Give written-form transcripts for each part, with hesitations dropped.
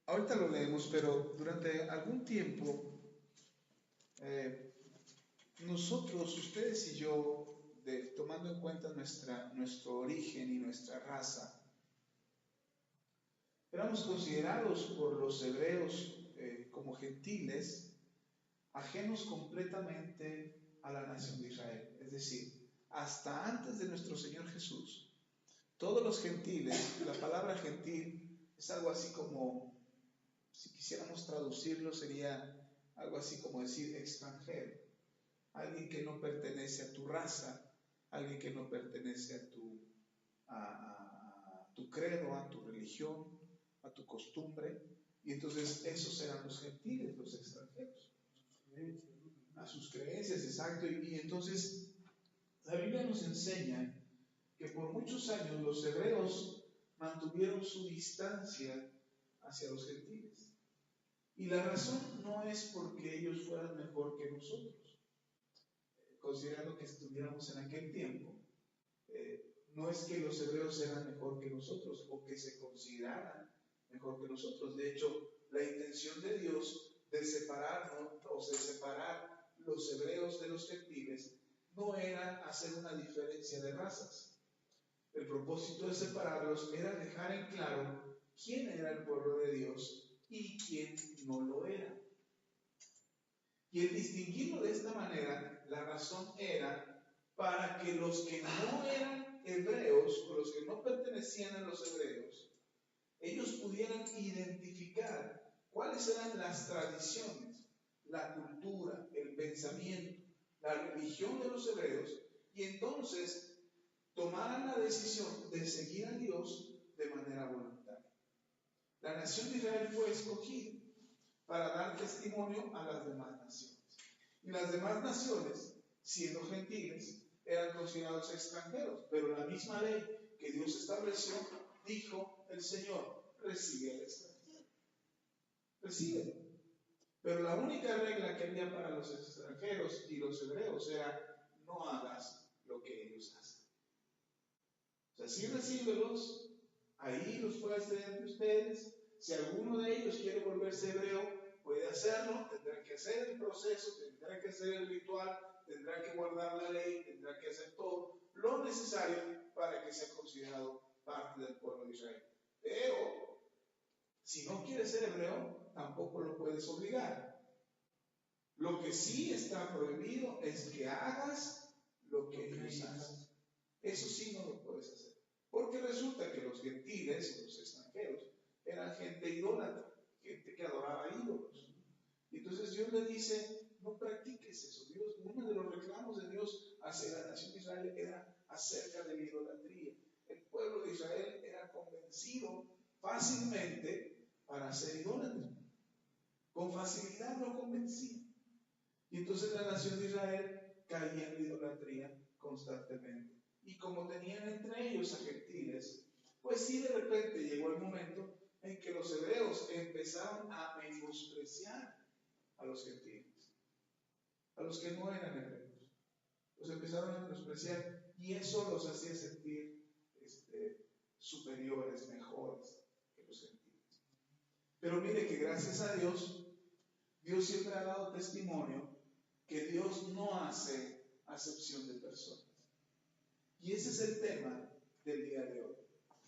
ahorita lo leemos, pero durante algún tiempo, nosotros, ustedes y yo, tomando en cuenta nuestro origen y nuestra raza, éramos considerados por los hebreos como gentiles, ajenos completamente a la nación de Israel. Es decir, hasta antes de nuestro Señor Jesús, todos los gentiles, la palabra gentil es algo así como, si quisiéramos traducirlo, sería algo así como decir extranjero, alguien que no pertenece a tu raza, alguien que no pertenece a tu credo, a tu religión, a tu costumbre. Y entonces esos eran los gentiles, los extranjeros, a sus creencias, exacto. Y entonces la Biblia nos enseña que por muchos años los hebreos mantuvieron su distancia hacia los gentiles. Y la razón no es porque ellos fueran mejor que nosotros, considerando que estuviéramos en aquel tiempo. No es que los hebreos eran mejor que nosotros o que se consideraran mejor que nosotros. De hecho, la intención de Dios de separarnos o de separar los hebreos de los gentiles no era hacer una diferencia de razas. El propósito de separarlos era dejar en claro quién era el pueblo de Dios y quién no lo era. Y el distinguirlo de esta manera, la razón era para que los que no eran hebreos o los que no pertenecían a los hebreos, ellos pudieran identificar cuáles eran las tradiciones, la cultura, el pensamiento, la religión de los hebreos, y entonces tomaran la decisión de seguir a Dios de manera voluntaria. La nación de Israel fue escogida para dar testimonio a las demás naciones. Y las demás naciones, siendo gentiles, eran considerados extranjeros, pero la misma ley que Dios estableció, dijo el Señor: recibe al extranjero, recíbelo. Pero la única regla que había para los extranjeros y los hebreos era: no hagas lo que ellos hacen. O sea, sí recíbelos, ahí los puedes tener entre ustedes. Si alguno de ellos quiere volverse hebreo, puede hacerlo, tendrá que hacer el proceso, tendrá que hacer el ritual, tendrá que guardar la ley, tendrá que hacer todo lo necesario para que sea considerado parte del pueblo de Israel. Pero, si no quiere ser hebreo, tampoco lo puedes obligar. Lo que sí está prohibido es que hagas lo que ellos hacen. Eso sí no lo puedes hacer. Porque resulta que los gentiles, los extranjeros, eran gente idólatra, gente que adoraba ídolos. Y entonces Dios le dice: no practiques eso. Uno de los reclamos de Dios hacia la nación de Israel era acerca de la idolatría. El pueblo de Israel era convencido fácilmente para ser idólatra. Con facilidad lo convencía. Y entonces la nación de Israel caía en la idolatría constantemente. Y como tenían entre ellos a gentiles, pues sí, de repente llegó el momento en que los hebreos empezaron a menospreciar a los gentiles, a los que no eran hebreos. Los empezaron a menospreciar y eso los hacía sentir superiores, mejores que los gentiles. Pero mire que gracias a Dios, Dios siempre ha dado testimonio que Dios no hace acepción de personas. Y ese es el tema del día de hoy.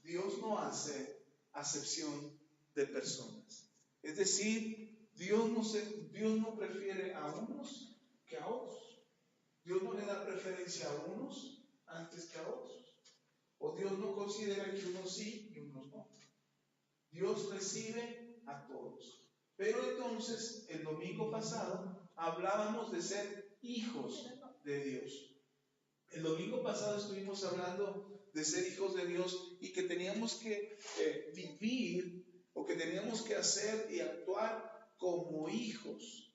Dios no hace acepción de personas. Es decir, Dios no prefiere a unos que a otros. Dios no le da preferencia a unos antes que a otros. O Dios no considera que unos sí y unos no. Dios recibe a todos. Pero entonces, el domingo pasado, hablábamos de ser hijos de Dios. El domingo pasado estuvimos hablando de ser hijos de Dios y que teníamos que vivir o que teníamos que hacer y actuar como hijos.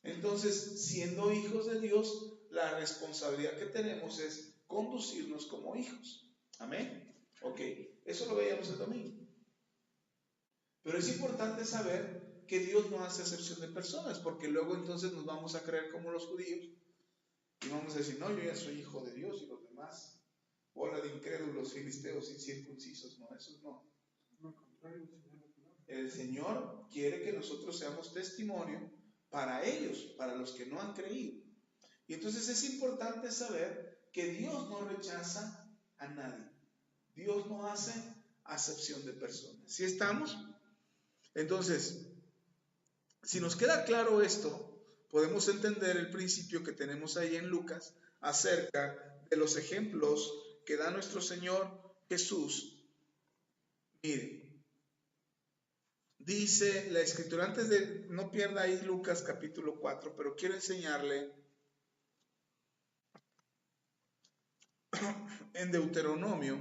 Entonces, siendo hijos de Dios, la responsabilidad que tenemos es conducirnos como hijos. Amén. Ok, eso lo veíamos el domingo. Pero es importante saber que Dios no hace acepción de personas, porque luego entonces nos vamos a creer como los judíos. Y vamos a decir: no, yo ya soy hijo de Dios y los demás, bola de incrédulos, filisteos, incircuncisos. No, esos no. El Señor quiere que nosotros seamos testimonio para ellos, para los que no han creído. Y entonces es importante saber que Dios no rechaza a nadie. Dios no hace acepción de personas. ¿Sí estamos? Entonces, si nos queda claro esto, podemos entender el principio que tenemos ahí en Lucas acerca de los ejemplos que da nuestro Señor Jesús. Mire, dice la Escritura, antes de, no pierda ahí Lucas capítulo 4, pero quiero enseñarle en Deuteronomio,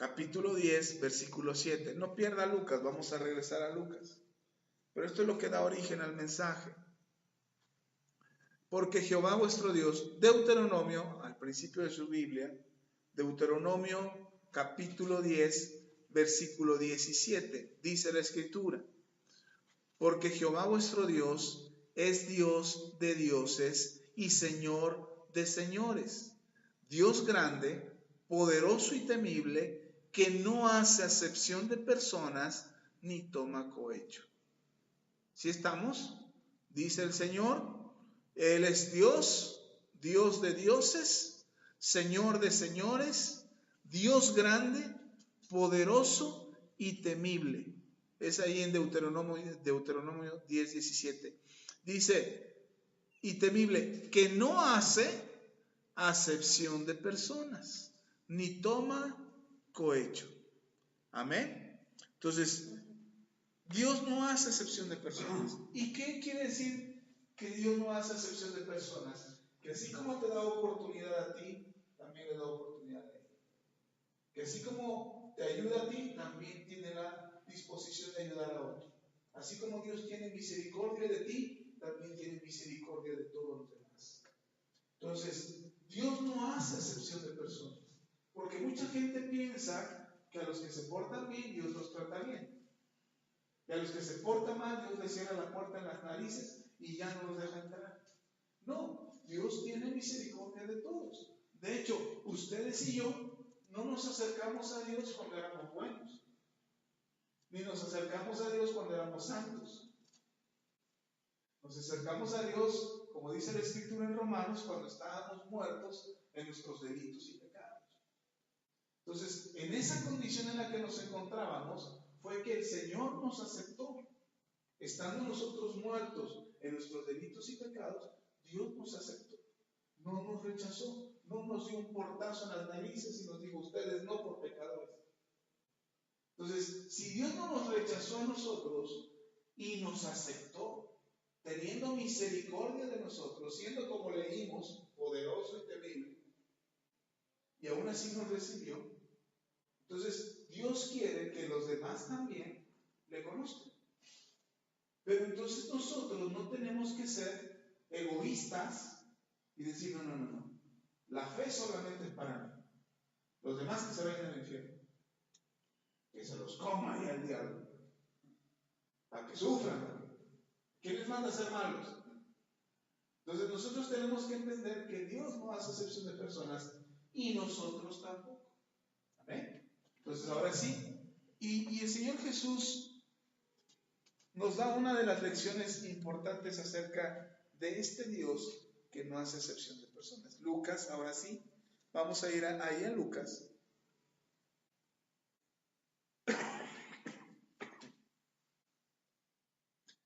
capítulo 10, versículo 7. No pierda Lucas, vamos a regresar a Lucas. Pero esto es lo que da origen al mensaje. Porque Jehová vuestro Dios, Deuteronomio, al principio de su Biblia, Deuteronomio capítulo 10, versículo 17, dice la Escritura. Porque Jehová vuestro Dios es Dios de dioses y Señor de señores, Dios grande, poderoso y temible, que no hace acepción de personas ni toma cohecho. ¿Sí estamos? Dice el Señor, Él es Dios, Dios de dioses, Señor de señores, Dios grande, poderoso y temible. Es ahí en Deuteronomio 10, 17. Dice, y temible, que no hace acepción de personas, ni toma cohecho. Amén. Entonces, Dios no hace acepción de personas. ¿Y qué quiere decir que Dios no hace acepción de personas? Que así como te da oportunidad a ti, también le da oportunidad a él. Que así como te ayuda a ti, también tiene la disposición de ayudar a otro. Así como Dios tiene misericordia de ti, también tiene misericordia de todos los demás. Entonces, Dios no hace acepción de personas. Porque mucha gente piensa que a los que se portan bien, Dios los trata bien. Y a los que se portan mal, Dios les cierra la puerta en las narices y ya no los deja entrar. No, Dios tiene misericordia de todos. De hecho, ustedes y yo no nos acercamos a Dios cuando éramos buenos, ni nos acercamos a Dios cuando éramos santos. Nos acercamos a Dios, como dice la Escritura en Romanos, cuando estábamos muertos en nuestros delitos y pecados. Entonces, en esa condición en la que nos encontrábamos, fue que el Señor nos aceptó. Estando nosotros muertos en nuestros delitos y pecados, Dios nos aceptó. No nos rechazó, no nos dio un portazo en las narices y nos dijo, ustedes no por pecadores. Entonces, si Dios no nos rechazó a nosotros y nos aceptó, teniendo misericordia de nosotros, siendo como leímos, poderoso y temible, y aún así nos recibió, entonces Dios quiere que los demás también le conozcan. Pero entonces nosotros no tenemos que ser egoístas y decir, no. La fe solamente es para mí. Los demás que se vayan al infierno. Que se los coma ahí al diablo. Para que sufran. ¿Quién les manda a ser malos? Entonces nosotros tenemos que entender que Dios no hace acepción de personas y nosotros tampoco. ¿Amén? Entonces ahora sí. Y el Señor Jesús nos da una de las lecciones importantes acerca de este Dios que no hace excepción de personas. Lucas, ahora sí, vamos a ir ahí a Lucas.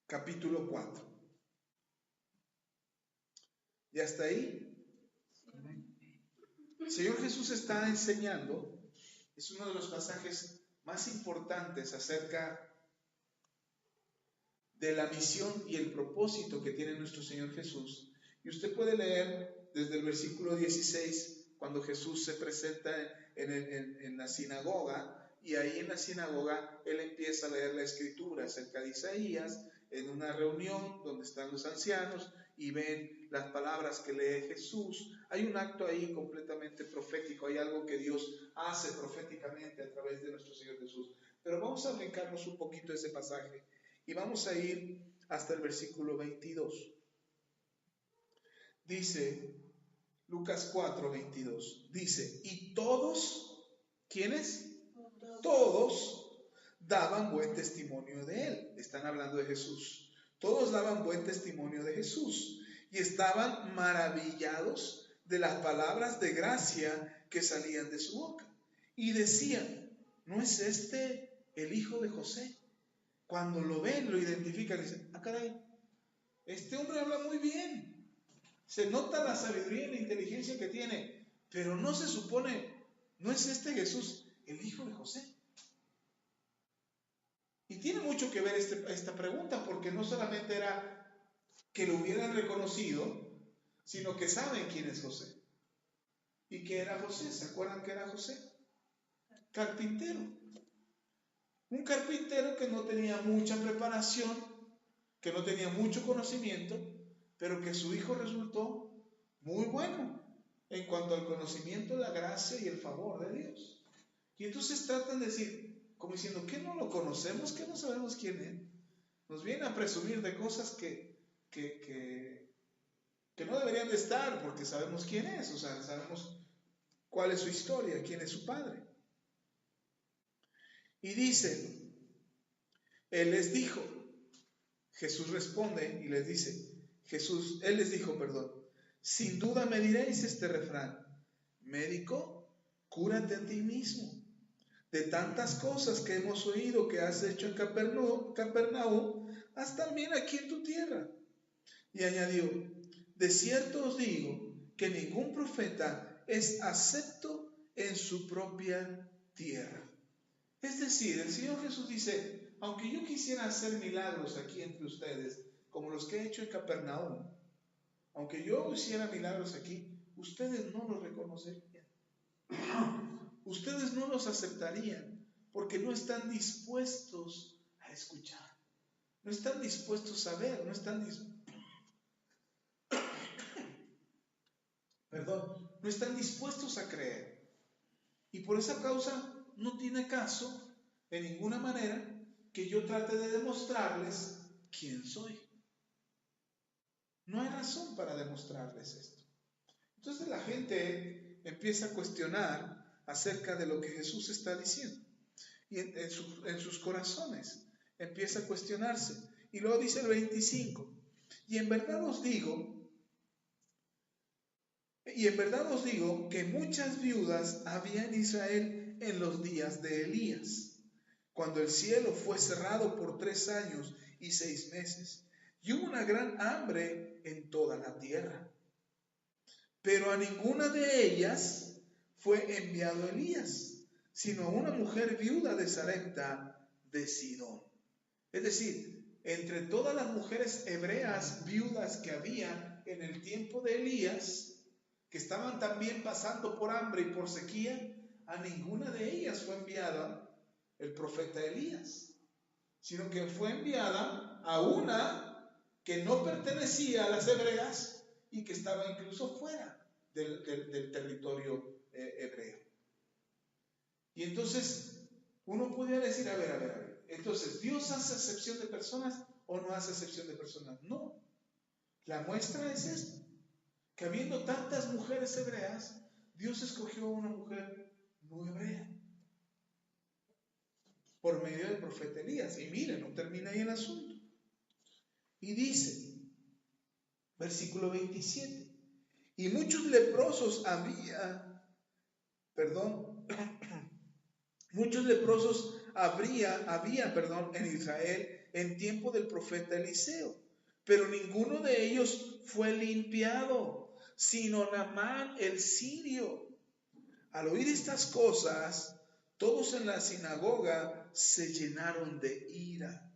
Capítulo 4. ¿Y hasta ahí? El Señor Jesús está enseñando, es uno de los pasajes más importantes acerca de la misión y el propósito que tiene nuestro Señor Jesús. Y usted puede leer desde el versículo 16, cuando Jesús se presenta en la sinagoga, y ahí en la sinagoga Él empieza a leer la Escritura acerca de Isaías, en una reunión donde están los ancianos y ven las palabras que lee Jesús. Hay un acto ahí completamente profético, hay algo que Dios hace proféticamente a través de nuestro Señor Jesús. Pero vamos a brincarnos un poquito ese pasaje y vamos a ir hasta el versículo 22. Dice, Lucas 4, 22, dice, y todos ¿Quiénes? Todos daban buen testimonio de él. Están hablando de Jesús. Todos daban buen testimonio de Jesús y estaban maravillados de las palabras de gracia que salían de su boca. Y decían, ¿no es este el hijo de José? Cuando lo ven, lo identifican y dicen, ah, caray, este hombre habla muy bien. Se nota la sabiduría y la inteligencia que tiene, pero no se supone, ¿no es este Jesús el hijo de José? Y tiene mucho que ver esta pregunta, porque no solamente era que lo hubieran reconocido, sino que saben quién es José. ¿Y qué era José? ¿Se acuerdan que era José? Carpintero. Un carpintero que no tenía mucha preparación, que no tenía mucho conocimiento, pero que su hijo resultó muy bueno en cuanto al conocimiento, la gracia y el favor de Dios. Y entonces tratan de decir, como diciendo, ¿qué no lo conocemos? ¿Qué no sabemos quién es? Nos viene a presumir de cosas que no deberían de estar, porque sabemos quién es, o sea, sabemos cuál es su historia, quién es su padre. Y dice, él les dijo, Jesús responde y les dice, él les dijo, sin duda me diréis este refrán, médico, cúrate a ti mismo. De tantas cosas que hemos oído que has hecho en Capernaum, haz también aquí en tu tierra. Y añadió, de cierto os digo que ningún profeta es acepto en su propia tierra. Es decir, el Señor Jesús dice, aunque yo quisiera hacer milagros aquí entre ustedes, como los que he hecho en Capernaum, aunque yo hiciera milagros aquí, ustedes no los reconocerían. Ustedes no los aceptarían porque no están dispuestos a escuchar. No están dispuestos a ver, no están dispuestos a creer. Y por esa causa no tiene caso de ninguna manera que yo trate de demostrarles quién soy. No hay razón para demostrarles esto. Entonces la gente empieza a cuestionar acerca de lo que Jesús está diciendo. Y en sus corazones empieza a cuestionarse. Y luego dice el 25, y en verdad os digo que muchas viudas había en Israel en los días de Elías, cuando el cielo fue cerrado por 3 años y 6 meses, y hubo una gran hambre en toda la tierra. Pero a ninguna de ellas fue enviado Elías, sino a una mujer viuda de Sarepta de Sidón. Es decir, entre todas las mujeres hebreas viudas que había en el tiempo de Elías, que estaban también pasando por hambre y por sequía, a ninguna de ellas fue enviada el profeta Elías, sino que fue enviada a una que no pertenecía a las hebreas y que estaba incluso fuera del territorio hebreo. Y entonces uno podría decir, a ver, entonces, ¿Dios hace acepción de personas o no hace acepción de personas? No. La muestra es esto, que habiendo tantas mujeres hebreas, Dios escogió a una mujer no hebrea por medio del profeta Elías. Y miren, no termina ahí el asunto. Y dice, versículo 27, y muchos leprosos había en Israel en tiempo del profeta Eliseo, pero ninguno de ellos fue limpiado, sino Naamán el sirio. Al oír estas cosas, todos en la sinagoga se llenaron de ira,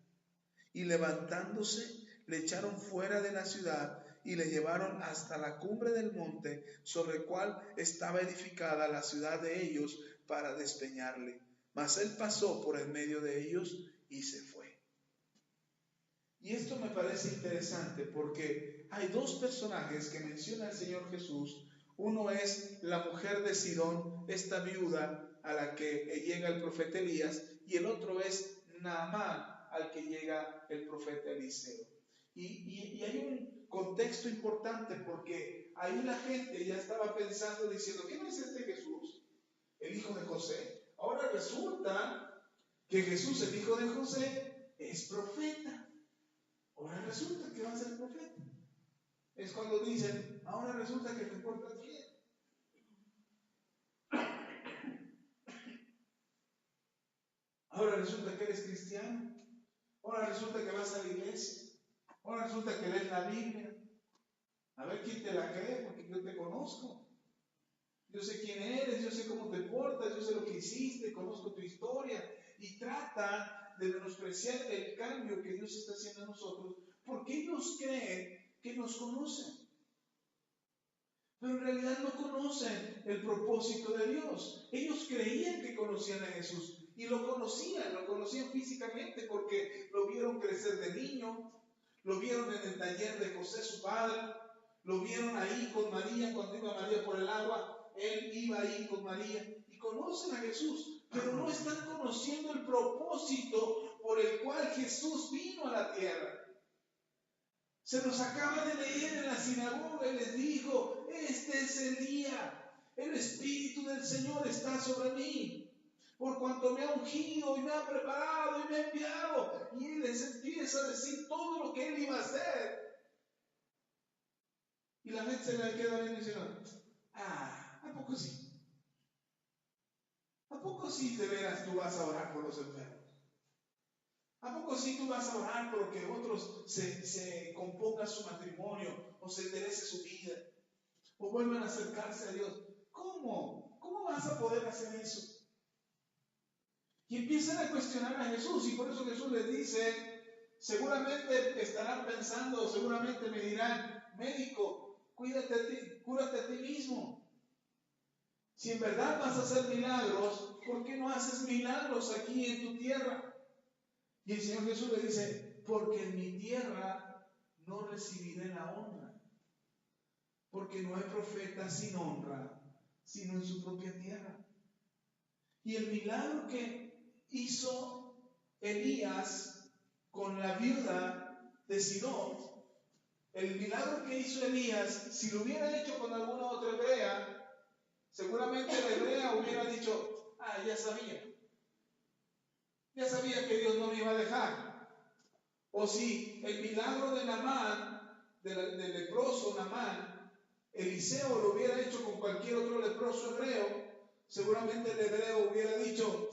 y levantándose, le echaron fuera de la ciudad y le llevaron hasta la cumbre del monte sobre el cual estaba edificada la ciudad de ellos para despeñarle. Mas él pasó por en medio de ellos y se fue. Y esto me parece interesante porque hay 2 personajes que menciona el Señor Jesús. Uno es la mujer de Sidón, esta viuda a la que llega el profeta Elías, y el otro es Naamán, al que llega el profeta Eliseo. Y hay un contexto importante porque ahí la gente ya estaba pensando, diciendo, ¿quién es este Jesús? El hijo de José. que Jesús, el hijo de José, es profeta. Ahora resulta que va a ser profeta. Es cuando dicen, ahora resulta que te portas bien. Ahora resulta que eres cristiano. Ahora resulta que vas a la iglesia. Ahora resulta que lees la Biblia. A ver quién te la cree, porque yo te conozco. Yo sé quién eres, yo sé cómo te portas, yo sé lo que hiciste, conozco tu historia. Y trata de menospreciar el cambio que Dios está haciendo en nosotros, porque ellos creen que nos conocen. Pero en realidad no conocen el propósito de Dios. Ellos creían que conocían a Jesús. Y lo conocían físicamente porque lo vieron crecer de niño, lo vieron en el taller de José, su padre, lo vieron ahí con María, cuando iba María por el agua, él iba ahí con María, y conocen a Jesús, pero no están conociendo el propósito por el cual Jesús vino a la tierra. Se nos acaba de leer en la sinagoga y les dijo, este es el día, el Espíritu del Señor está sobre mí, por cuanto me ha ungido y me ha preparado y me ha enviado. Y Él les empieza a decir todo lo que Él iba a hacer. Y la gente se le queda viendo y dice, ¿a poco sí? ¿A poco sí de veras tú vas a orar por los enfermos? ¿A poco sí tú vas a orar por que otros se componga su matrimonio o se enderece su vida o vuelvan a acercarse a Dios? ¿Cómo? ¿Cómo vas a poder hacer eso? Y empiezan a cuestionar a Jesús, y por eso Jesús les dice, seguramente estarán pensando, seguramente me dirán, médico, cúrate a ti mismo. Si en verdad vas a hacer milagros, ¿por qué no haces milagros aquí en tu tierra? Y el Señor Jesús le dice, porque en mi tierra no recibiré la honra, porque no hay profeta sin honra, sino en su propia tierra. Y el milagro que hizo Elías con la viuda de Sidón, el milagro que hizo Elías, si lo hubiera hecho con alguna otra hebrea, seguramente la hebrea hubiera dicho, ya sabía que Dios no me iba a dejar. O si el milagro de Naamán, del leproso Naamán, Eliseo lo hubiera hecho con cualquier otro leproso hebreo, seguramente el hebreo hubiera dicho,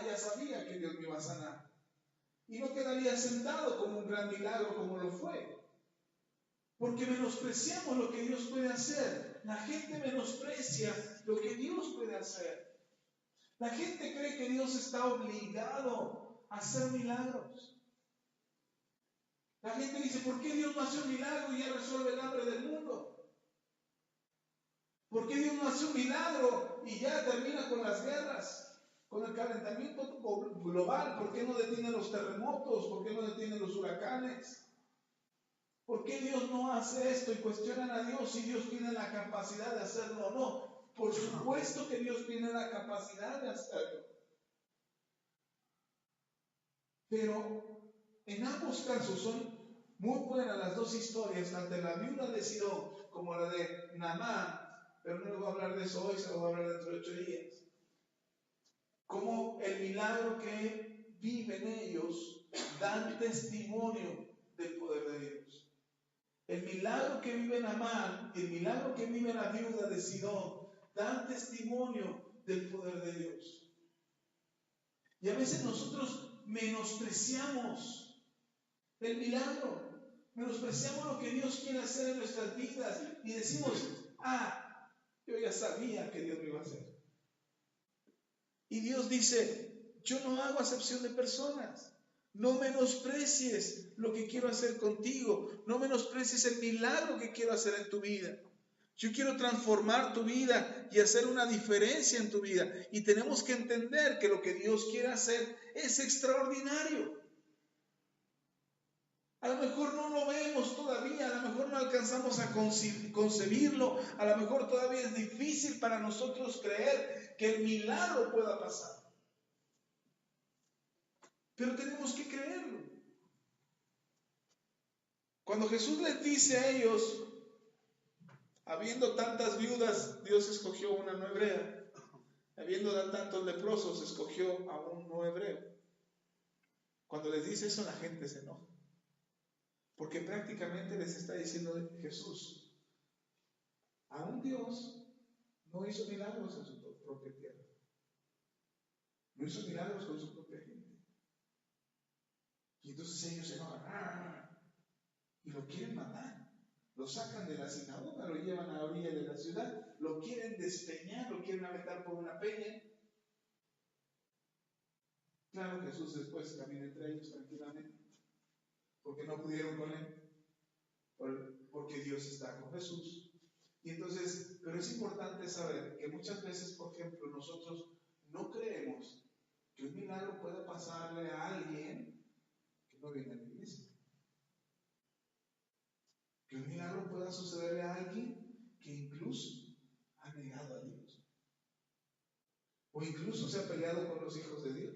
ya sabía que Dios me iba a sanar. Y no quedaría sentado como un gran milagro como lo fue. Porque menospreciamos lo que Dios puede hacer. La gente menosprecia lo que Dios puede hacer. La gente cree que Dios está obligado a hacer milagros. La gente dice, ¿por qué Dios no hace un milagro y ya resuelve el hambre del mundo? ¿Por qué Dios no hace un milagro y ya termina con las guerras? Con el calentamiento global, ¿por qué no detiene los terremotos? ¿Por qué no detiene los huracanes? ¿Por qué Dios no hace esto? Y cuestionan a Dios si Dios tiene la capacidad de hacerlo o no. Por supuesto que Dios tiene la capacidad de hacerlo. Pero en ambos casos son muy buenas las dos historias, tanto la viuda de Sidón como la de Naamán, pero no les voy a hablar de eso hoy, se lo voy a hablar dentro de 8 días. Como el milagro que viven ellos dan testimonio del poder de Dios. El milagro que vive Naamán, el milagro que vive la viuda de Sidón, dan testimonio del poder de Dios. Y a veces nosotros menospreciamos el milagro, menospreciamos lo que Dios quiere hacer en nuestras vidas y decimos, yo ya sabía que Dios lo iba a hacer. Y Dios dice, yo no hago acepción de personas. No menosprecies lo que quiero hacer contigo. No menosprecies el milagro que quiero hacer en tu vida. Yo quiero transformar tu vida y hacer una diferencia en tu vida. Y tenemos que entender que lo que Dios quiere hacer es extraordinario. A lo mejor no lo vemos todavía, a lo mejor no alcanzamos a concebirlo, a lo mejor todavía es difícil para nosotros creer que el milagro pueda pasar. Pero tenemos que creerlo. Cuando Jesús les dice a ellos, habiendo tantas viudas, Dios escogió una no hebrea. Habiendo tantos leprosos, escogió a un no hebreo. Cuando les dice eso, la gente se enoja. Porque prácticamente les está diciendo Jesús, aún Dios no hizo milagros en su propia tierra. No hizo milagros con su propia gente. Y entonces ellos se enojan y lo quieren matar. Lo sacan de la sinagoga, lo llevan a la orilla de la ciudad, lo quieren despeñar, lo quieren aventar por una peña. Claro, Jesús después camina entre ellos tranquilamente, porque no pudieron con él, porque Dios está con Jesús. Y entonces, pero es importante saber que muchas veces, por ejemplo, nosotros no creemos que un milagro pueda pasarle a alguien que no viene a la iglesia. Que un milagro pueda sucederle a alguien que incluso ha negado a Dios. O incluso se ha peleado con los hijos de Dios.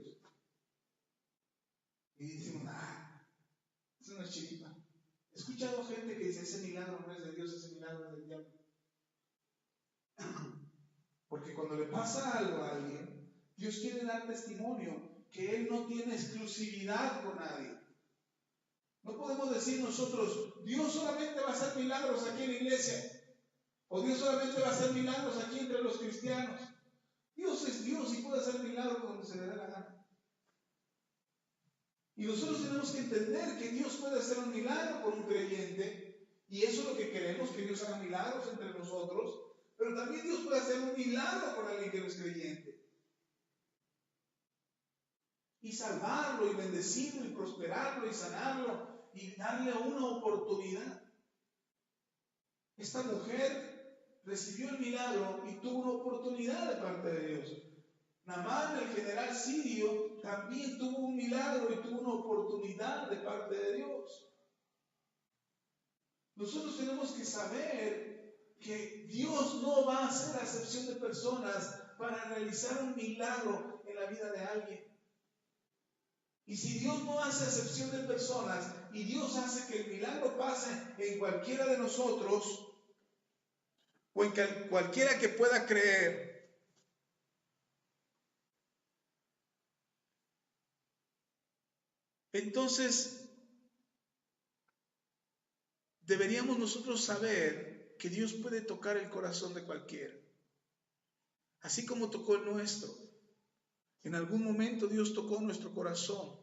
Y decimos, eso no es chiripa. He escuchado gente que dice, ese milagro no es de Dios, ese milagro es del diablo. Porque cuando le pasa algo a alguien, Dios quiere dar testimonio que Él no tiene exclusividad con nadie. No podemos decir nosotros, Dios solamente va a hacer milagros aquí en la iglesia. O Dios solamente va a hacer milagros aquí entre los cristianos. Dios es Dios y puede hacer milagros donde se le dé la gana. Y nosotros tenemos que entender que Dios puede hacer un milagro con un creyente. Y eso es lo que queremos, que Dios haga milagros entre nosotros. Pero también Dios puede hacer un milagro con alguien que no es creyente. Y salvarlo, y bendecirlo, y prosperarlo, y sanarlo, y darle una oportunidad. Esta mujer recibió el milagro y tuvo una oportunidad de parte de Dios. Naamán, el general sirio, también tuvo un milagro y tuvo una oportunidad de parte de Dios. Nosotros tenemos que saber que Dios no va a hacer acepción de personas para realizar un milagro en la vida de alguien. Y si Dios no hace acepción de personas y Dios hace que el milagro pase en cualquiera de nosotros o en cualquiera que pueda creer, entonces deberíamos nosotros saber que Dios puede tocar el corazón de cualquiera, así como tocó el nuestro. En algún momento Dios tocó nuestro corazón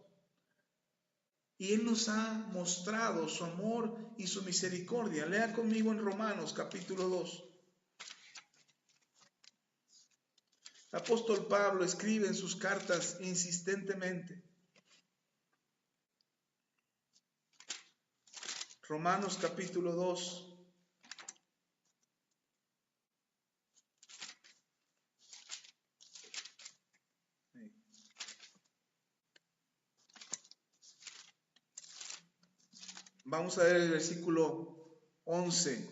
y Él nos ha mostrado su amor y su misericordia. Lea conmigo en Romanos capítulo 2. El apóstol Pablo escribe en sus cartas insistentemente. Romanos capítulo 2. Vamos a ver el versículo 11.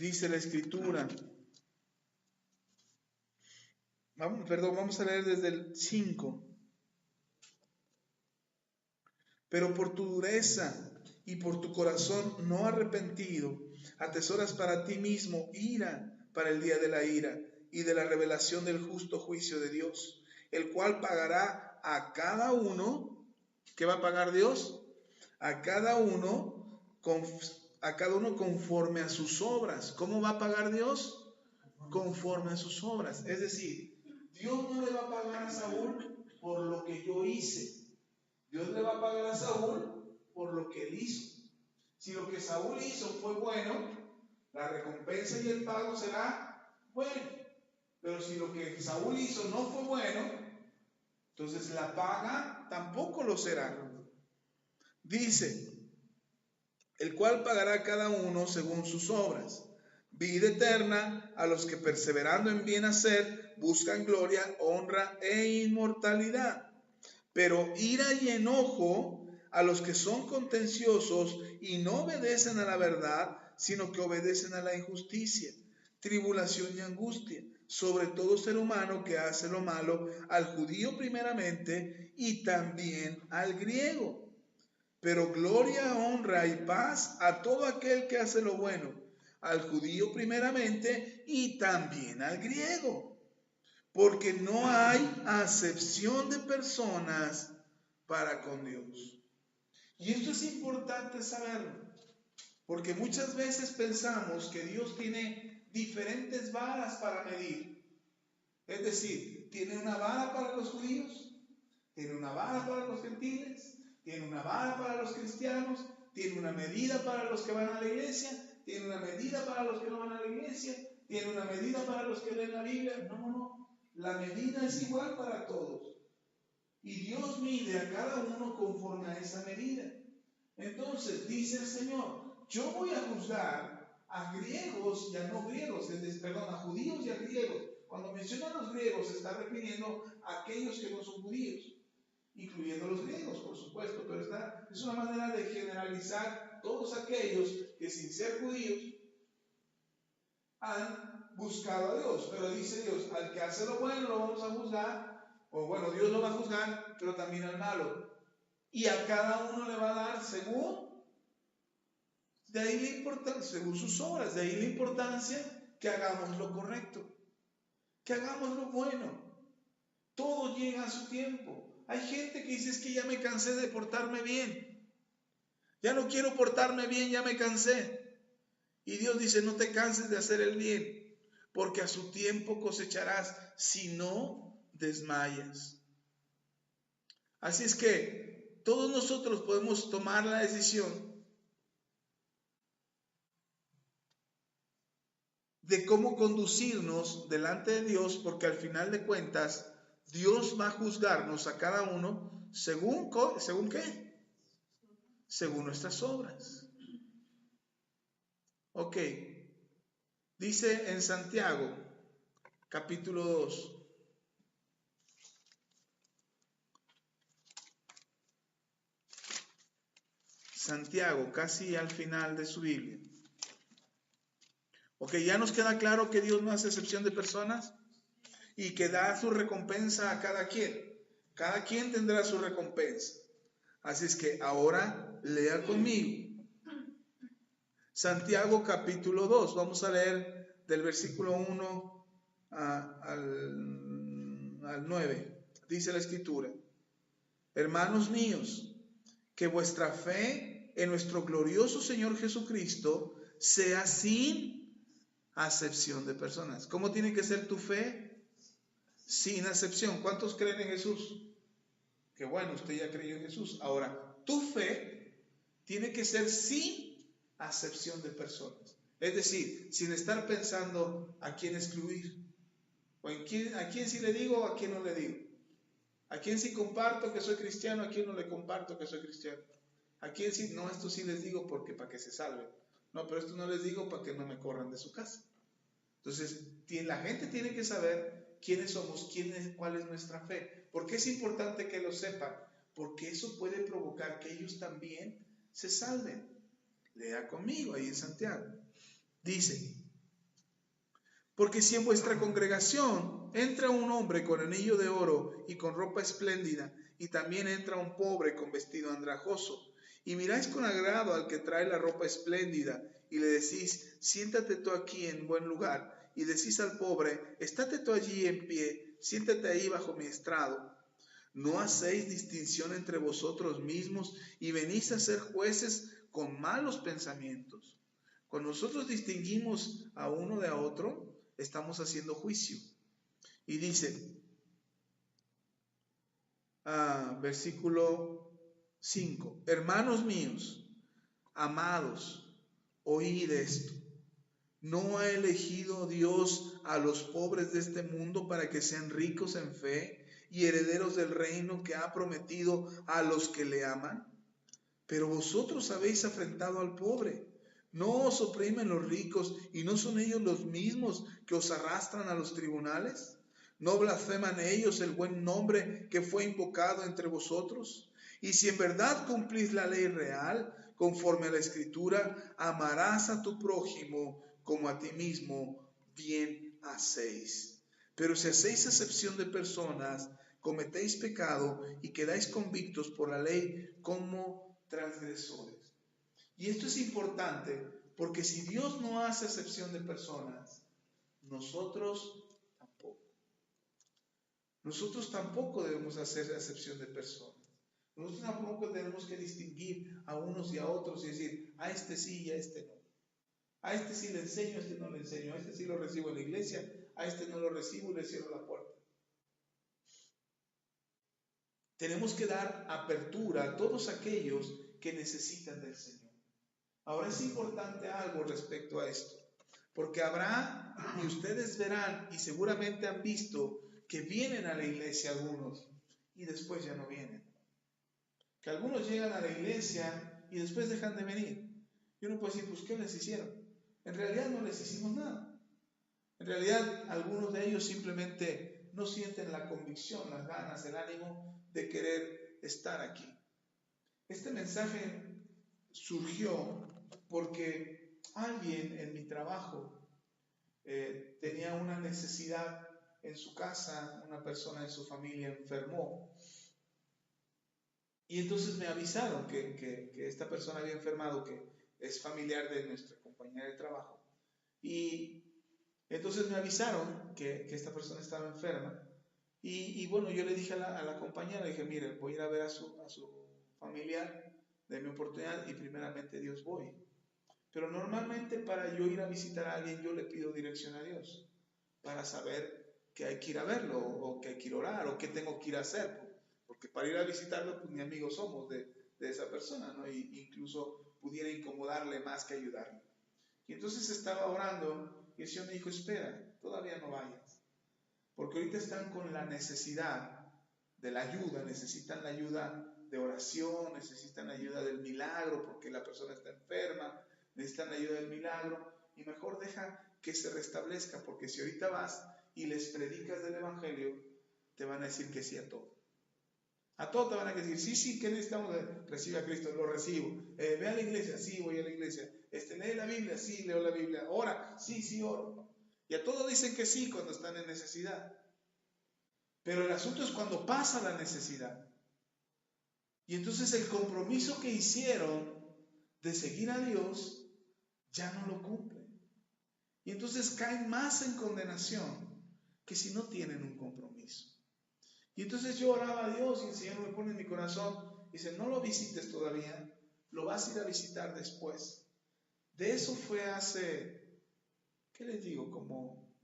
Dice la escritura. Vamos a leer desde el 5. Pero por tu dureza y por tu corazón no arrepentido, atesoras para ti mismo ira para el día de la ira y de la revelación del justo juicio de Dios, el cual pagará a cada uno. ¿Qué va a pagar Dios? A cada uno conforme a sus obras. ¿Cómo va a pagar Dios? Conforme a sus obras. Es decir, Dios no le va a pagar a Saúl por lo que yo hice. Dios le va a pagar a Saúl por lo que él hizo. Si lo que Saúl hizo fue bueno, la recompensa y el pago será bueno. Pero si lo que Saúl hizo no fue bueno, entonces la paga tampoco lo será. Dice, el cual pagará cada uno según sus obras. Vida eterna a los que perseverando en bien hacer buscan gloria, honra e inmortalidad. Pero ira y enojo a los que son contenciosos y no obedecen a la verdad, sino que obedecen a la injusticia. Tribulación y angustia sobre todo ser humano que hace lo malo, al judío primeramente y también al griego. Pero gloria, honra y paz a todo aquel que hace lo bueno, al judío primeramente y también al griego. Porque no hay acepción de personas para con Dios. Y esto es importante saberlo, porque muchas veces pensamos que Dios tiene diferentes varas para medir. Es decir, tiene una vara para los judíos, tiene una vara para los gentiles, tiene una vara para los cristianos, tiene una medida para los que van a la iglesia, tiene una medida para los que no van a la iglesia, tiene una medida para los que leen la Biblia. No. La medida es igual para todos. Y Dios mide a cada uno conforme a esa medida. Entonces, dice el Señor, yo voy a juzgar a griegos y a no griegos, perdón, a judíos y a griegos. Cuando menciona a los griegos, se está refiriendo a aquellos que no son judíos, incluyendo los griegos, por supuesto, pero es una manera de generalizar todos aquellos que sin ser judíos han buscado a Dios. Pero dice Dios, al que hace lo bueno lo vamos a juzgar, o bueno, Dios lo va a juzgar, pero también al malo. Y a cada uno le va a dar según sus obras. De ahí la importancia que hagamos lo correcto, que hagamos lo bueno. Todo llega a su tiempo. Hay gente que dice, es que ya me cansé de portarme bien. Ya no quiero portarme bien, ya me cansé. Y Dios dice, no te canses de hacer el bien, porque a su tiempo cosecharás, si no desmayas. Así es que todos nosotros podemos tomar la decisión de cómo conducirnos delante de Dios, porque al final de cuentas, Dios va a juzgarnos a cada uno según ¿qué? Según nuestras obras. Ok. Dice en Santiago, capítulo 2. Santiago, casi al final de su Biblia. Ok, ya nos queda claro que Dios no hace excepción de personas y que da su recompensa a cada quien. Cada quien tendrá su recompensa. Así es que ahora lea conmigo. Santiago capítulo 2. Vamos a leer del versículo 1 al 9. Dice la Escritura: Hermanos míos, que vuestra fe en nuestro glorioso Señor Jesucristo sea sin acepción de personas. ¿Cómo tiene que ser tu fe? Sin acepción. ¿Cuántos creen en Jesús? Que bueno, usted ya creyó en Jesús. Ahora, tu fe tiene que ser sin acepción de personas. Es decir, sin estar pensando a quién excluir, o a quién sí le digo o a quién no le digo. A quién sí comparto que soy cristiano, a quién no le comparto que soy cristiano. A quién sí, no, esto sí les digo porque para que se salven. No, pero esto no les digo para que no me corran de su casa. Entonces, la gente tiene que saber quiénes somos, cuál es nuestra fe. ¿Por qué es importante que lo sepan? Porque eso puede provocar que ellos también se salven. Lea conmigo ahí en Santiago. Dice: porque si en vuestra congregación entra un hombre con anillo de oro y con ropa espléndida, y también entra un pobre con vestido andrajoso, y miráis con agrado al que trae la ropa espléndida, y le decís, siéntate tú aquí en buen lugar, y decís al pobre, estate tú allí en pie, siéntate ahí bajo mi estrado, ¿no hacéis distinción entre vosotros mismos y venís a ser jueces con malos pensamientos? Cuando nosotros distinguimos a uno de a otro, estamos haciendo juicio. Y dice, versículo 5, hermanos míos, amados, oíd esto. ¿No ha elegido Dios a los pobres de este mundo para que sean ricos en fe y herederos del reino que ha prometido a los que le aman? Pero vosotros habéis afrentado al pobre. ¿No os oprimen los ricos y no son ellos los mismos que os arrastran a los tribunales? ¿No blasfeman ellos el buen nombre que fue invocado entre vosotros? Y si en verdad cumplís la ley real, conforme a la Escritura, amarás a tu prójimo como a ti mismo, bien hacéis. Pero si hacéis excepción de personas, cometéis pecado y quedáis convictos por la ley como transgresores. Y esto es importante porque si Dios no hace excepción de personas, nosotros tampoco. Nosotros tampoco debemos hacer excepción de personas. Nosotros tampoco tenemos que distinguir a unos y a otros y decir, a este sí y a este no. A este sí le enseño, a este no le enseño, a este sí lo recibo en la iglesia, a este no lo recibo y le cierro la puerta. Tenemos que dar apertura a todos aquellos que necesitan del Señor. Ahora es importante algo respecto a esto, porque habrá, y ustedes verán, y seguramente han visto, que vienen a la iglesia algunos y después ya no vienen. Que algunos llegan a la iglesia y después dejan de venir. Y uno puede decir, pues ¿qué les hicieron? En realidad no les hicimos nada. En realidad algunos de ellos simplemente no sienten la convicción, las ganas, el ánimo de querer estar aquí. Este mensaje surgió porque alguien en mi trabajo tenía una necesidad en su casa, una persona en su familia enfermó. Y entonces me avisaron que esta persona había enfermado, que es familiar de nuestra compañera de trabajo. Y entonces me avisaron que esta persona estaba enferma. Y bueno, yo le dije a la compañera, le dije, mire, voy a ir a ver a su familiar, de mi oportunidad y primeramente Dios voy. Pero normalmente para yo ir a visitar a alguien, yo le pido dirección a Dios para saber que hay que ir a verlo, o que hay que ir a orar, o qué tengo que ir a hacer. Porque para ir a visitarlo, pues ni amigos somos de esa persona, ¿no? Y incluso pudiera incomodarle más que ayudarle. Y entonces estaba orando y el Señor me dijo, espera, todavía no vayas. Porque ahorita están con la necesidad de la ayuda, necesitan la ayuda de oración, necesitan la ayuda del milagro, porque la persona está enferma, necesitan la ayuda del milagro, y mejor deja que se restablezca, porque si ahorita vas y les predicas del Evangelio, te van a decir que sí a todo. A todo te van a decir, sí, ¿qué necesitamos? Recibe a Cristo, lo recibo. Ve a la iglesia, sí, voy a la iglesia. Lee la Biblia, sí, leo la Biblia. Ora, sí, oro. Y a todos dicen que sí cuando están en necesidad. Pero el asunto es cuando pasa la necesidad. Y entonces el compromiso que hicieron de seguir a Dios ya no lo cumplen. Y entonces caen más en condenación que si no tienen un compromiso. Y entonces yo oraba a Dios y el Señor me pone en mi corazón, dice, no lo visites todavía, lo vas a ir a visitar después. De eso fue hace, ¿qué les digo? Como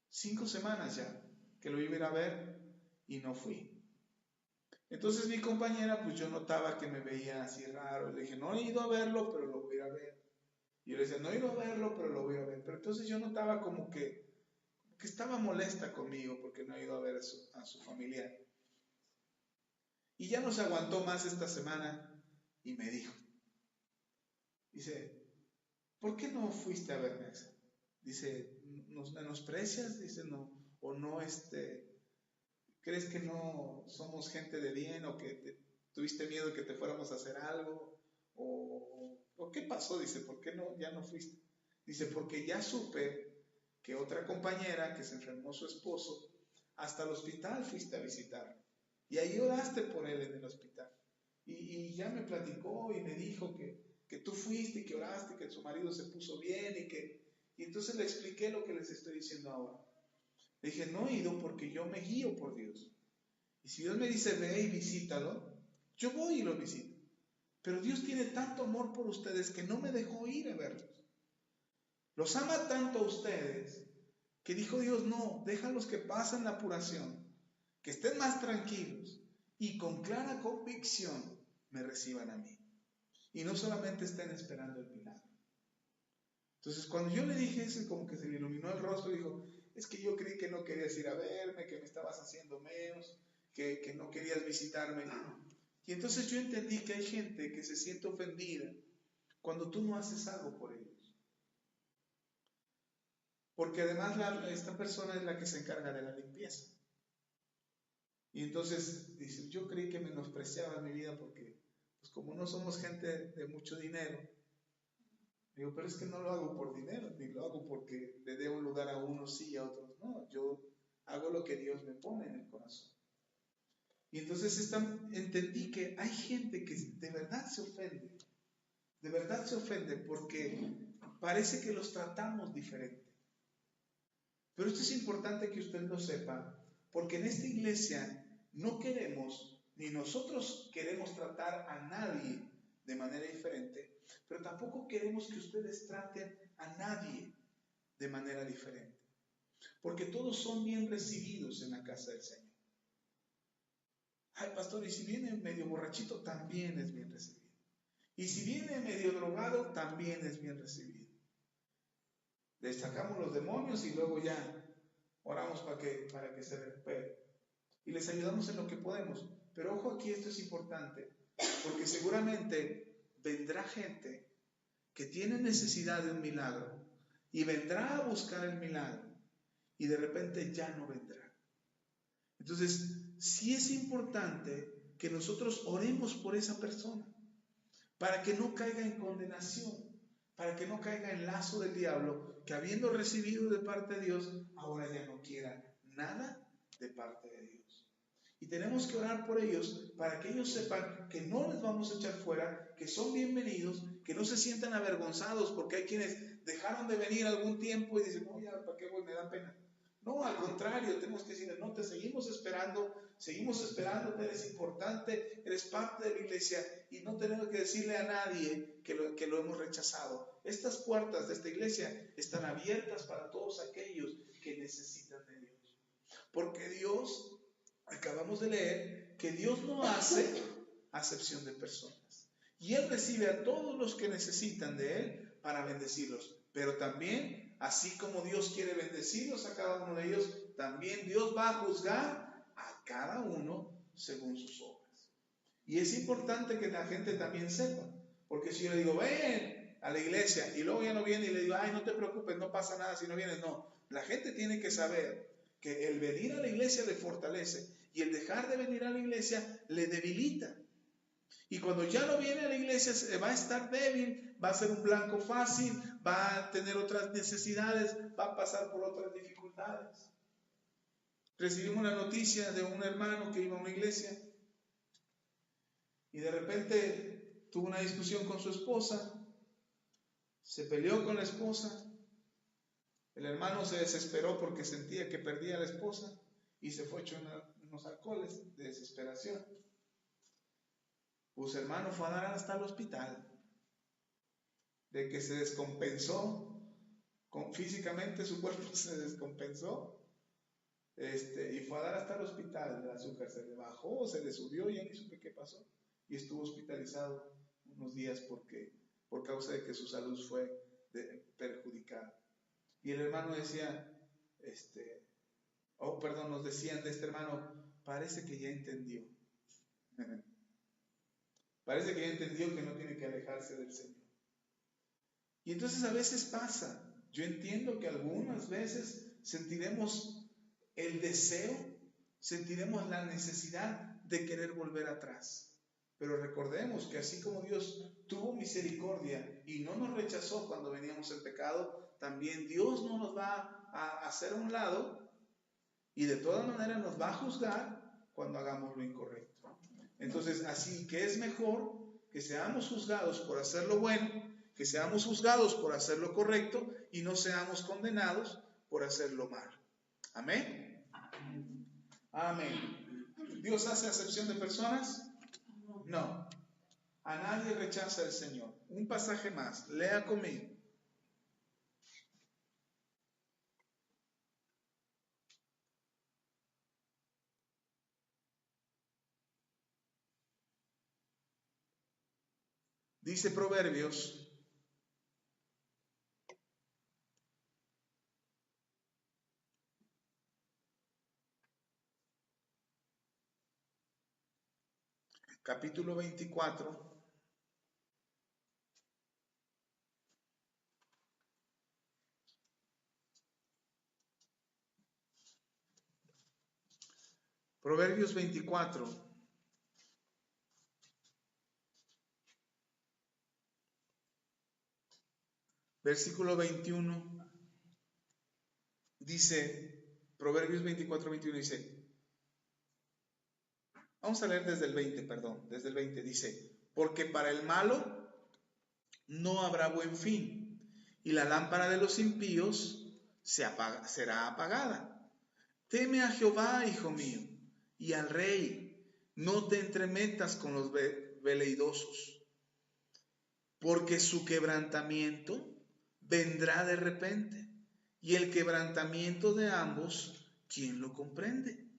5 semanas ya, que lo iba a ir a ver y no fui. Entonces mi compañera, pues yo notaba que me veía así raro, le dije, no he ido a verlo, pero lo voy a ir a ver. Y yo le decía, no he ido a verlo, pero lo voy a ver. Pero entonces yo notaba como que estaba molesta conmigo porque no he ido a ver a su familiar. Y ya no se aguantó más esta semana y me dijo, dice, ¿por qué no fuiste a verme? Dice, ¿nos menosprecias? Dice, no, o no, ¿crees que no somos gente de bien o que tuviste miedo de que te fuéramos a hacer algo? ¿O qué pasó? Dice, ¿por qué no, ya no fuiste? Dice, porque ya supe que otra compañera que se enfermó su esposo, hasta el hospital fuiste a visitarlo. Y ahí oraste por él en el hospital. Y ya me platicó y me dijo que tú fuiste y que oraste, que su marido se puso bien y entonces le expliqué lo que les estoy diciendo ahora. Le dije, no he ido porque yo me guío por Dios. Y si Dios me dice, ve y visítalo, yo voy y lo visito. Pero Dios tiene tanto amor por ustedes que no me dejó ir a verlos. Los ama tanto a ustedes que dijo Dios, no, déjalos que pasen la apuración, que estén más tranquilos y con clara convicción me reciban a mí. Y no solamente estén esperando el milagro. Entonces cuando yo le dije eso, como que se le iluminó el rostro, dijo, es que yo creí que no querías ir a verme, que me estabas haciendo menos, que no querías visitarme. Y entonces yo entendí que hay gente que se siente ofendida cuando tú no haces algo por ellos. Porque además esta persona es la que se encarga de la limpieza. Y entonces dice, yo creí que menospreciabas mi vida porque, pues como no somos gente de mucho dinero, digo, pero es que no lo hago por dinero, ni lo hago porque le dé un lugar a unos sí y a otros no. Yo hago lo que Dios me pone en el corazón. Y entonces entendí que hay gente que de verdad se ofende porque parece que los tratamos diferente. Pero esto es importante que usted lo sepa, porque en esta iglesia no queremos ni nosotros queremos tratar a nadie de manera diferente, pero tampoco queremos que ustedes traten a nadie de manera diferente, porque todos son bien recibidos en la casa del Señor. Ay, pastor, y si viene medio borrachito, también es bien recibido. Y si viene medio drogado, también es bien recibido. Le sacamos los demonios y luego ya oramos para que se recupere. Y les ayudamos en lo que podemos. Pero ojo aquí, esto es importante, porque seguramente vendrá gente que tiene necesidad de un milagro y vendrá a buscar el milagro y de repente ya no vendrá. Entonces, sí es importante que nosotros oremos por esa persona para que no caiga en condenación, para que no caiga en lazo del diablo, que habiendo recibido de parte de Dios, ahora ya no quiera nada de parte de Dios. Y tenemos que orar por ellos para que ellos sepan que no les vamos a echar fuera, que son bienvenidos, que no se sientan avergonzados, porque hay quienes dejaron de venir algún tiempo y dicen, no, ya, ¿para qué voy? Me da pena. No, al contrario, tenemos que decirle, no, te seguimos esperando, eres importante, eres parte de la iglesia y no tenemos que decirle a nadie que lo hemos rechazado. Estas puertas de esta iglesia están abiertas para todos aquellos que necesitan de Dios. Porque Dios, acabamos de leer, que Dios no hace acepción de personas. Y Él recibe a todos los que necesitan de Él para bendecirlos. Pero también, así como Dios quiere bendecirlos a cada uno de ellos, también Dios va a juzgar a cada uno según sus obras. Y es importante que la gente también sepa. Porque si yo le digo, ven a la iglesia, y luego ya no viene y le digo, ay, no te preocupes, no pasa nada si no vienes. No, la gente tiene que saber que el venir a la iglesia le fortalece y el dejar de venir a la iglesia le debilita. Y cuando ya no viene a la iglesia va a estar débil, va a ser un blanco fácil, va a tener otras necesidades, va a pasar por otras dificultades. Recibimos la noticia de un hermano que iba a una iglesia y de repente tuvo una discusión con su esposa, se peleó con la esposa, el hermano se desesperó porque sentía que perdía a la esposa y se fue hecho unos alcoholes de desesperación. Pues hermano fue a dar hasta el hospital, de que se descompensó, físicamente su cuerpo se descompensó, y fue a dar hasta el hospital. El azúcar se le bajó, se le subió, ya ni supe qué pasó, y estuvo hospitalizado unos días por causa de que su salud fue perjudicada. Y el hermano decía, nos decían de este hermano, parece que ya entendió. Parece que ya entendió que no tiene que alejarse del Señor. Y entonces a veces pasa, yo entiendo que algunas veces sentiremos el deseo, sentiremos la necesidad de querer volver atrás. Pero recordemos que así como Dios tuvo misericordia y no nos rechazó cuando veníamos en pecado, también Dios no nos va a hacer a un lado y de todas maneras nos va a juzgar cuando hagamos lo incorrecto. Entonces, así que es mejor que seamos juzgados por hacer lo bueno, que seamos juzgados por hacer lo correcto y no seamos condenados por hacer lo malo. Amén. Amén. ¿Dios hace acepción de personas? No. A nadie rechaza el Señor. Un pasaje más. Lea conmigo. Dice Proverbios capítulo 24. Proverbios 24. Versículo 21. Dice, Proverbios 24, 21 dice, vamos a leer desde el 20, dice, porque para el malo no habrá buen fin, y la lámpara de los impíos será apagada. Teme a Jehová, hijo mío, y al rey, no te entremetas con los veleidosos, porque su quebrantamiento vendrá de repente, y el quebrantamiento de ambos, ¿quién lo comprende?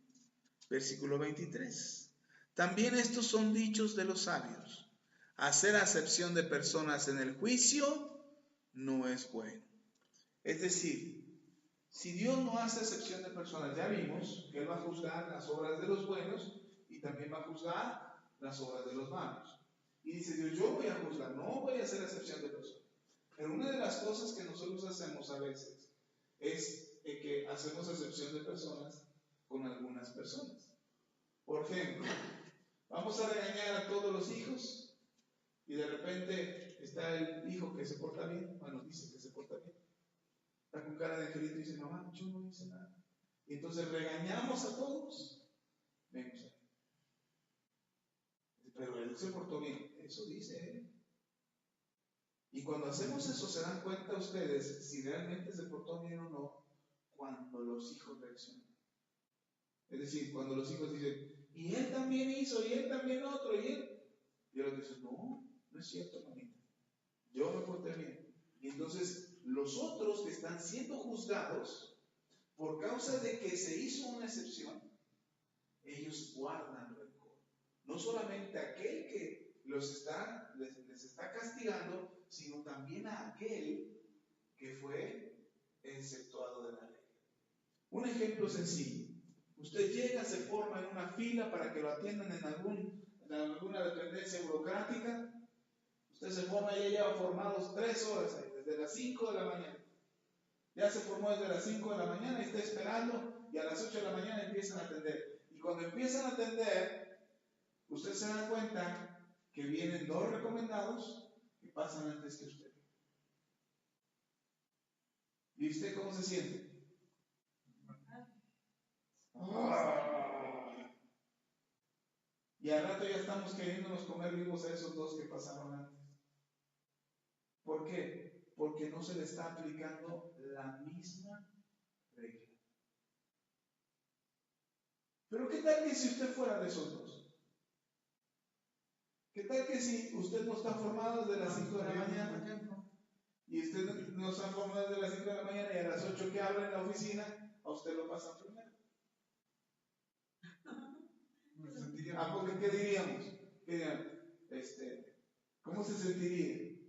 Versículo 23. También estos son dichos de los sabios: hacer acepción de personas en el juicio no es bueno. Es decir, si Dios no hace acepción de personas, ya vimos que Él va a juzgar las obras de los buenos y también va a juzgar las obras de los malos. Y dice Dios, yo voy a juzgar, no voy a hacer acepción de personas. Pero una de las cosas que nosotros hacemos a veces es que hacemos acepción de personas con algunas personas. Por ejemplo, vamos a regañar a todos los hijos y de repente está el hijo que se porta bien, bueno, dice que se porta bien, está con cara de angelito y dice, mamá, yo no hice nada. Y entonces regañamos a todos, vemos ahí. Pero él se portó bien, eso dice él. Y cuando hacemos eso, se dan cuenta ustedes si realmente se portó bien o no cuando los hijos reaccionan. Es decir, cuando los hijos dicen, y él también hizo, y él también otro, y él. Y ellos dicen, no, no es cierto, mamita. Yo me porté bien. Y entonces los otros que están siendo juzgados, por causa de que se hizo una excepción, ellos guardan rencor. No solamente aquel que les está castigando, sino también a aquel que fue exceptuado de la ley. Un ejemplo sencillo. Usted llega, se forma en una fila para que lo atiendan en alguna dependencia burocrática. Usted se forma y ya lleva formados 3 horas ahí, desde las 5 de la mañana. Ya se formó desde las 5 de la mañana y está esperando, y a las 8 de la mañana empiezan a atender. Y cuando empiezan a atender, usted se da cuenta que vienen 2 recomendados que pasan antes que usted. ¿Y usted cómo se siente? Y al rato ya estamos queriéndonos comer vivos a esos 2 que pasaron antes. ¿Por qué? Porque no se le está aplicando la misma regla. Pero ¿qué tal que si usted fuera de esos 2? ¿Qué tal que si usted no está formado desde las 5 de la mañana? Y usted no está formado desde las 5 de la mañana y a las 8 que habla en la oficina, a usted lo pasan primero. Porque ¿qué diríamos? ¿Cómo se sentiría?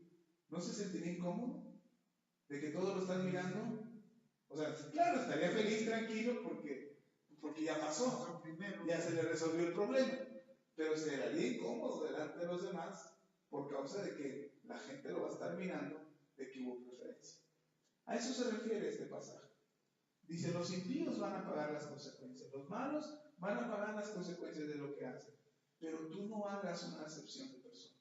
¿No se sentiría incómodo? ¿De que todos lo están mirando? O sea, claro, estaría feliz, tranquilo, porque ya pasó, ya se le resolvió el problema, pero se daría incómodo delante de los demás por causa de que la gente lo va a estar mirando, de que hubo preferencia. A eso se refiere este pasaje. Dice, los impíos van a pagar las consecuencias, los malos van a pagar las consecuencias de lo que hacen, pero tú no hagas una acepción de persona.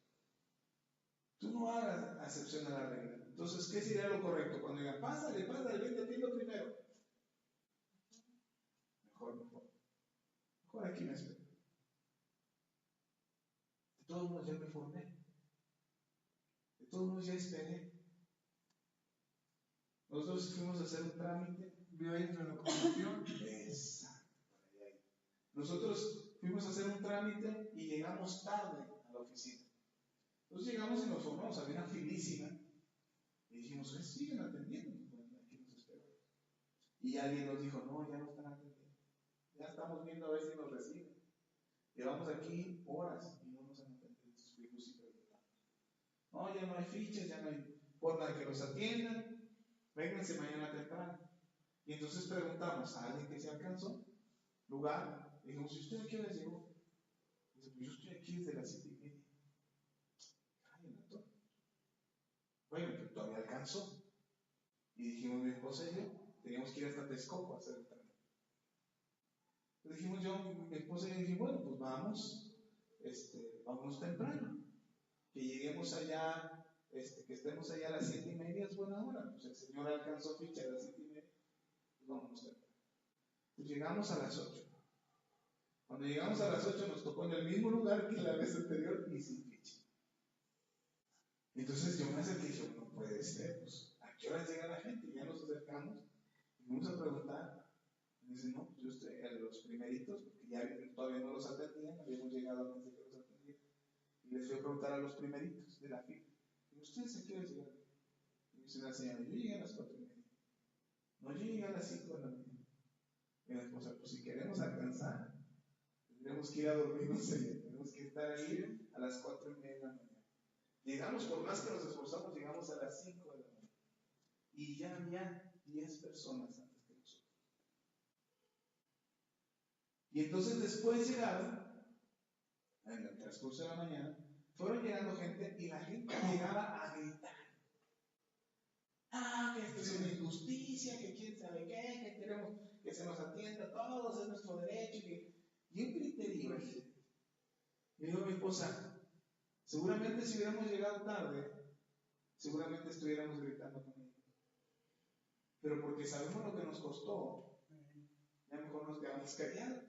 Tú no hagas acepción a la regla. Entonces, ¿qué sería lo correcto? Cuando digan, pásale, vente a ti lo primero. Mejor aquí me espero. De todos modos ya me formé. De todos modos ya esperé. Nosotros fuimos a hacer un trámite. Vio ahí en la comisión. Exacto. Nosotros fuimos a hacer un trámite y llegamos tarde a la oficina. Entonces llegamos y nos formamos, había una filísima. Y dijimos, siguen atendiendo. Bueno, aquí nos esperamos. Y alguien nos dijo, no, ya no están atendiendo. Ya estamos viendo a ver si nos reciben. Llevamos aquí horas y no nos han atendido. Entonces fuimos y preguntamos. No, ya no hay fichas, ya no hay forma de que los atiendan. Vénganse mañana temprano. Y entonces preguntamos a alguien que se alcanzó lugar. Le dijimos, ¿y usted a qué hora llegó? Dice, pues yo estoy aquí desde las 7:30. Bueno, pero todavía alcanzó. Y dijimos, mi esposa y yo, teníamos que ir hasta Texcoco a hacer el trámite. Dijimos mi esposa y yo dijimos, bueno, pues vamos temprano. Que lleguemos allá, que estemos allá a las 7:30 es buena hora. Pues el Señor alcanzó ficha a las 7:30, pues vamos temprano. Pues llegamos a las 8. Cuando llegamos a las 8 nos tocó en el mismo lugar que la vez anterior y sin ficha. Entonces yo me acerqué y dije, no puede ser, pues, ¿a qué hora llega la gente? Ya nos acercamos y vamos a preguntar. Y dice, no, pues yo estoy en los primeritos, porque ya todavía no los atendían, habíamos llegado antes de que los atendían. Y les fui a preguntar a los primeritos de la fila, ¿y ustedes a qué hora llegaron? Y dice la señora, yo llegué a las 4:30. No, yo llegué a las 5 de la mañana. Y la esposa, pues si queremos alcanzar, tendremos que ir a dormirnos allá, tenemos que estar ahí a las 4:30 de la mañana. Llegamos, por más que nos esforzamos, llegamos a las 5 de la mañana. Y ya había 10 personas antes que nosotros. Y entonces después llegaron, en el transcurso de la mañana, fueron llegando gente y la gente llegaba a gritar. Ah, que esto es una injusticia, que quién sabe qué, que queremos que se nos atienda a todos, es nuestro derecho. Y un griterío. Y digo a mi esposa, seguramente si hubiéramos llegado tarde, seguramente estuviéramos gritando con ellos. Pero porque sabemos lo que nos costó, ya mejor nos quedamos callados.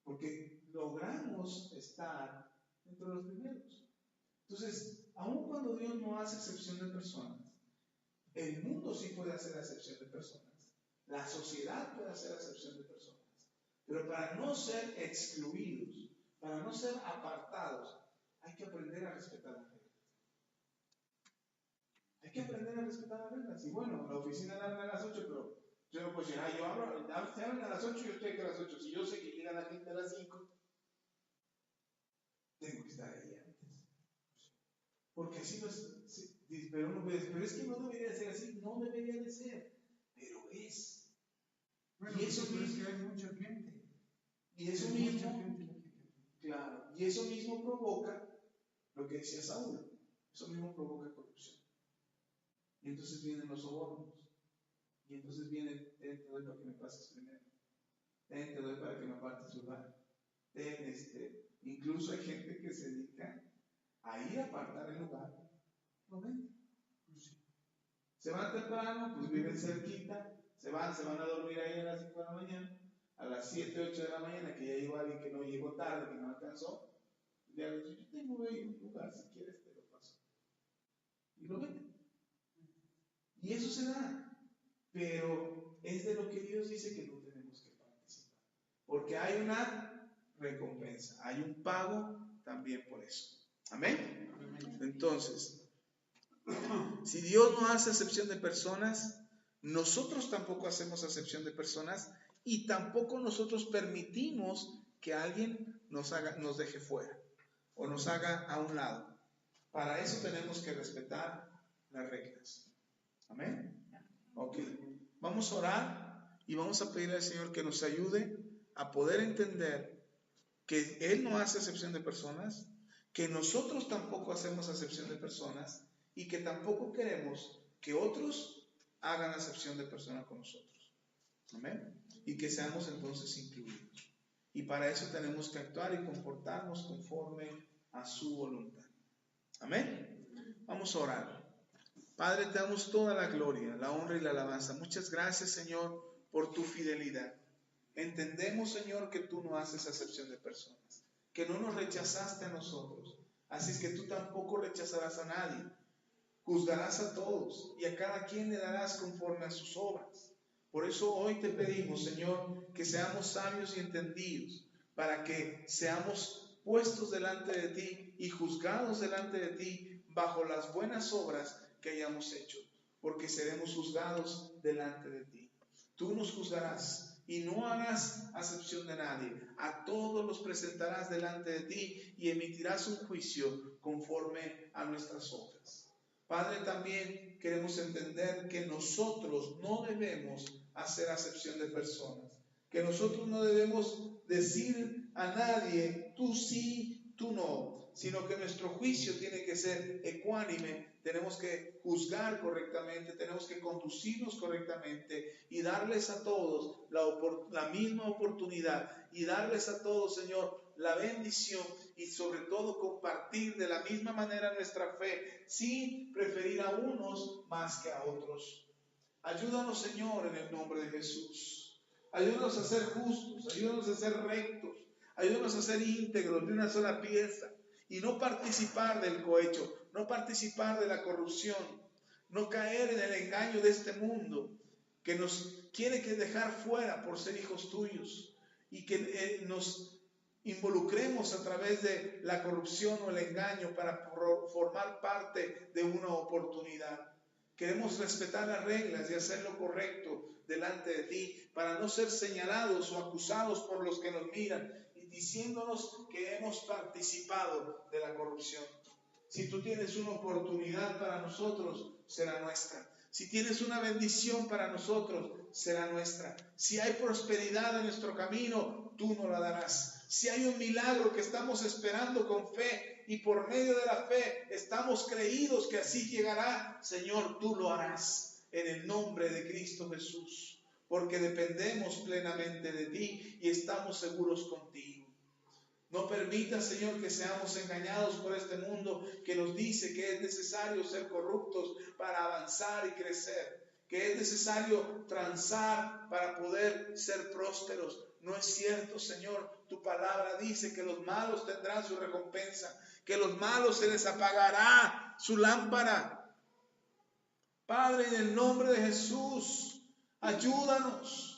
Porque logramos estar entre los primeros. Entonces, aun cuando Dios no hace excepción de personas, el mundo sí puede hacer excepción de personas. La sociedad puede hacer excepción de personas. Pero para no ser excluidos, para no ser apartados, hay que aprender a respetar las reglas. Hay que aprender a respetar las reglas. Y bueno, la oficina abre a las 8, pero yo no puedo decir, yo abro, se abren a las 8 y yo estoy aquí a las 8. Si yo sé que llega la gente a las 5, tengo que estar ahí antes. Porque así no es. Pero uno puede decir, pero es que no debería ser así. No debería de ser, pero es. Bueno, y eso mismo, es que hay mucha gente. Y eso mismo, claro, y eso mismo provoca lo que decía Saúl. Eso mismo provoca corrupción. Y entonces vienen los sobornos. Y entonces viene, te doy para que me pases primero. Te doy para que me apartes lugar. Incluso hay gente que se dedica a ir a apartar el lugar. ¿No ven? Se van temprano, pues viven cerquita, se van a dormir ahí a las 5 de la mañana, a las 7, 8 de la mañana, que ya llegó alguien que no llegó tarde, que no alcanzó. Ya les digo, yo tengo ahí un lugar, si quieres te lo paso. Y lo venden. Y eso se da. Pero es de lo que Dios dice que no tenemos que participar. Porque hay una recompensa, hay un pago también por eso. Amén. Entonces, si Dios no hace acepción de personas, nosotros tampoco hacemos acepción de personas y tampoco nosotros permitimos que alguien nos deje fuera o nos haga a un lado. Para eso tenemos que respetar las reglas. Amén. Ok. Vamos a orar y vamos a pedir al Señor que nos ayude a poder entender que Él no hace acepción de personas, que nosotros tampoco hacemos acepción de personas y que tampoco queremos que otros hagan acepción de personas con nosotros. Amén. Y que seamos entonces incluidos. Y para eso tenemos que actuar y comportarnos conforme a su voluntad. Amén. Vamos a orar. Padre, te damos toda la gloria, la honra y la alabanza. Muchas gracias, Señor, por tu fidelidad. Entendemos, Señor, que tú no haces acepción de personas, que no nos rechazaste a nosotros. Así es que tú tampoco rechazarás a nadie. Juzgarás a todos y a cada quien le darás conforme a sus obras. Por eso hoy te pedimos, Señor, que seamos sabios y entendidos, para que seamos puestos delante de ti y juzgados delante de ti bajo las buenas obras que hayamos hecho, porque seremos juzgados delante de ti. Tú nos juzgarás y no harás acepción de nadie. A todos los presentarás delante de ti y emitirás un juicio conforme a nuestras obras. Padre, también queremos entender que nosotros no debemos hacer acepción de personas, que nosotros no debemos decir a nadie, tú sí, tú no, sino que nuestro juicio tiene que ser ecuánime, tenemos que juzgar correctamente, tenemos que conducirnos correctamente y darles a todos la misma oportunidad y darles a todos, Señor, la bendición y sobre todo compartir de la misma manera nuestra fe sin preferir a unos más que a otros. Ayúdanos, Señor, en el nombre de Jesús. Ayúdanos a ser justos, ayúdanos a ser rectos, ayúdanos a ser íntegros de una sola pieza y no participar del cohecho, no participar de la corrupción, no caer en el engaño de este mundo, que nos quiere que dejar fuera por ser hijos tuyos y que nos involucremos a través de la corrupción o el engaño para formar parte de una oportunidad. Queremos respetar las reglas y hacer lo correcto delante de ti para no ser señalados o acusados por los que nos miran y diciéndonos que hemos participado de la corrupción. Si tú tienes una oportunidad para nosotros, será nuestra. Si tienes una bendición para nosotros, será nuestra. Si hay prosperidad en nuestro camino, tú nos la darás. Si hay un milagro que estamos esperando con fe y por medio de la fe estamos creídos que así llegará, Señor, tú lo harás en el nombre de Cristo Jesús, porque dependemos plenamente de ti y estamos seguros contigo. No permita, Señor, que seamos engañados por este mundo que nos dice que es necesario ser corruptos para avanzar y crecer, que es necesario transar para poder ser prósperos. No es cierto, Señor. Tu palabra dice que los malos tendrán su recompensa, que los malos se les apagará su lámpara. Padre, en el nombre de Jesús, ayúdanos.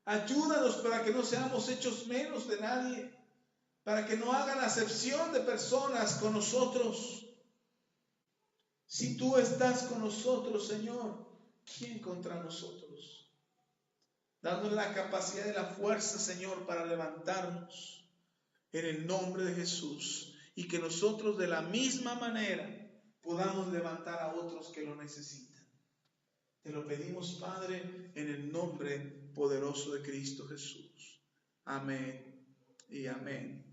Ayúdanos para que no seamos hechos menos de nadie, para que no hagan acepción de personas con nosotros. Si tú estás con nosotros, Señor, ¿quién contra nosotros? Dándonos la capacidad y la fuerza, Señor, para levantarnos en el nombre de Jesús y que nosotros de la misma manera podamos levantar a otros que lo necesitan. Te lo pedimos, Padre, en el nombre poderoso de Cristo Jesús. Amén y amén.